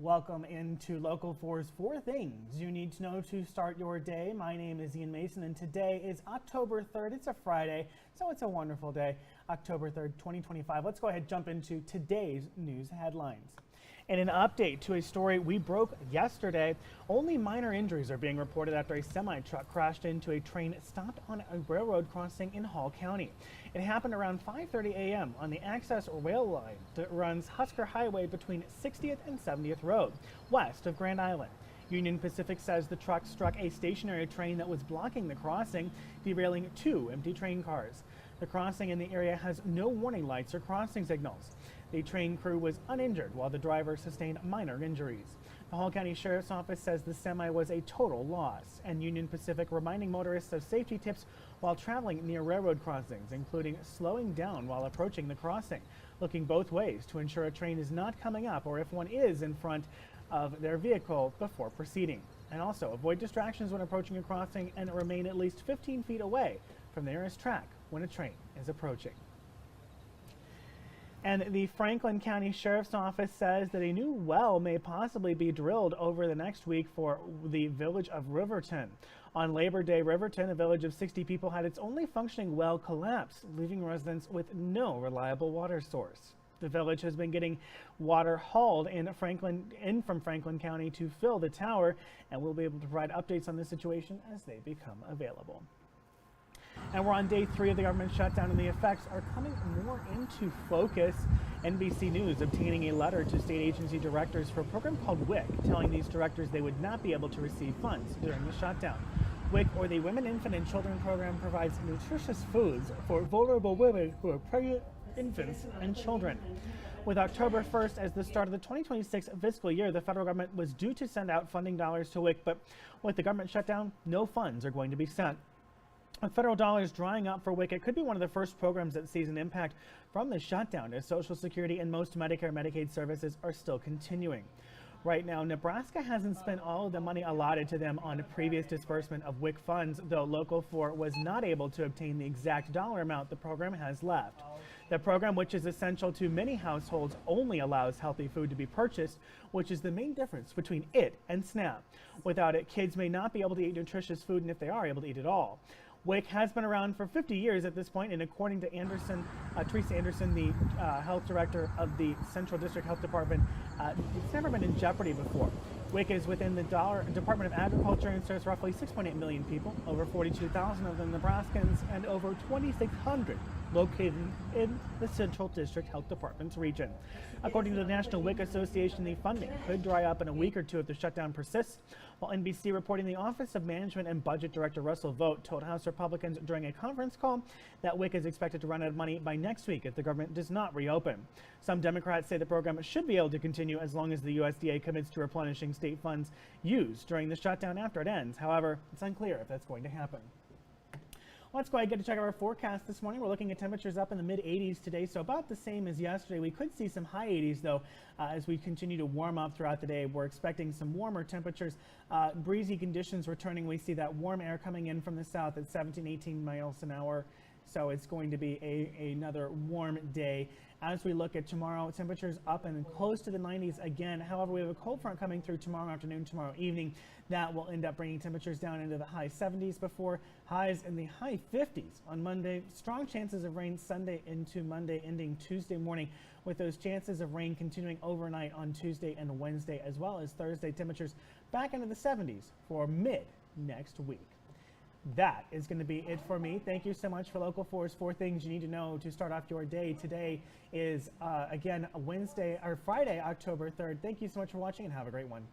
Welcome into Local 4's 4 things you need to know to start your day. My name is Ian Mason and today is October 3rd. It's a Friday, so it's a wonderful day. October 3rd, 2025. Let's go ahead and jump into today's news headlines. In an update to a story we broke yesterday, only minor injuries are being reported after a semi-truck crashed into a train stopped on a railroad crossing in Hall County. It happened around 5:30 a.m. on the access rail line that runs Husker Highway between 60th and 70th Road, west of Grand Island. Union Pacific says the truck struck a stationary train that was blocking the crossing, derailing 2 empty train cars. The crossing in the area has no warning lights or crossing signals. The train crew was uninjured while the driver sustained minor injuries. The Hall County Sheriff's Office says the semi was a total loss, and Union Pacific reminding motorists of safety tips while traveling near railroad crossings, including slowing down while approaching the crossing, looking both ways to ensure a train is not coming up or if one is in front of their vehicle before proceeding. And also avoid distractions when approaching a crossing and remain at least 15 feet away from the nearest track when a train is approaching. And the Franklin County Sheriff's Office says that a new well may possibly be drilled over the next week for the village of Riverton. On Labor Day, Riverton, a village of 60 people, had its only functioning well collapse, leaving residents with no reliable water source. The village has been getting water hauled from Franklin County to fill the tower, and we'll be able to provide updates on this situation as they become available. And we're on day 3 of the government shutdown, and the effects are coming more into focus. NBC News obtaining a letter to state agency directors for a program called WIC, telling these directors they would not be able to receive funds during the shutdown. WIC, or the Women, Infant, and Children Program, provides nutritious foods for vulnerable women who are pregnant, infants, and children. With October 1st as the start of the 2026 fiscal year, the federal government was due to send out funding dollars to WIC, but with the government shutdown, no funds are going to be sent. With federal dollars drying up for WIC, it could be one of the first programs that sees an impact from the shutdown, as Social Security and most Medicare and Medicaid services are still continuing. Right now, Nebraska hasn't spent all of the money allotted to them on previous disbursement of WIC funds, though Local 4 was not able to obtain the exact dollar amount the program has left. The program, which is essential to many households, only allows healthy food to be purchased, which is the main difference between it and SNAP. Without it, kids may not be able to eat nutritious food, and if they are able to eat it all. WIC has been around for 50 years at this point, and according to Teresa Anderson, the health director of the Central District Health Department, it's never been in jeopardy before. WIC is within the Department of Agriculture and serves roughly 6.8 million people, over 42,000 of them Nebraskans, and over 2,600 located in the Central District Health Department's region. According to the National WIC Association, the funding could dry up in a week or two if the shutdown persists, while NBC reporting the Office of Management and Budget Director Russell Vogt told House Republicans during a conference call that WIC is expected to run out of money by next week if the government does not reopen. Some Democrats say the program should be able to continue as long as the USDA commits to replenishing state funds used during the shutdown after it ends. However, it's unclear if that's going to happen. Let's go ahead and get to check out our forecast this morning. We're looking at temperatures up in the mid-80s today, so about the same as yesterday. We could see some high 80s, though, as we continue to warm up throughout the day. We're expecting some warmer temperatures, breezy conditions returning. We see that warm air coming in from the south at 17, 18 miles an hour. So it's going to be another warm day. As we look at tomorrow, temperatures up and close to the 90s again. However, we have a cold front coming through tomorrow afternoon, tomorrow evening. That will end up bringing temperatures down into the high 70s before highs in the high 50s on Monday. Strong chances of rain Sunday into Monday, ending Tuesday morning, with those chances of rain continuing overnight on Tuesday and Wednesday, as well as Thursday. Temperatures back into the 70s for mid next week. That is going to be it for me. Thank you so much for Local 4's 4 things you need to know to start off your day. Today is, again, Friday, October 3rd. Thank you so much for watching and have a great one.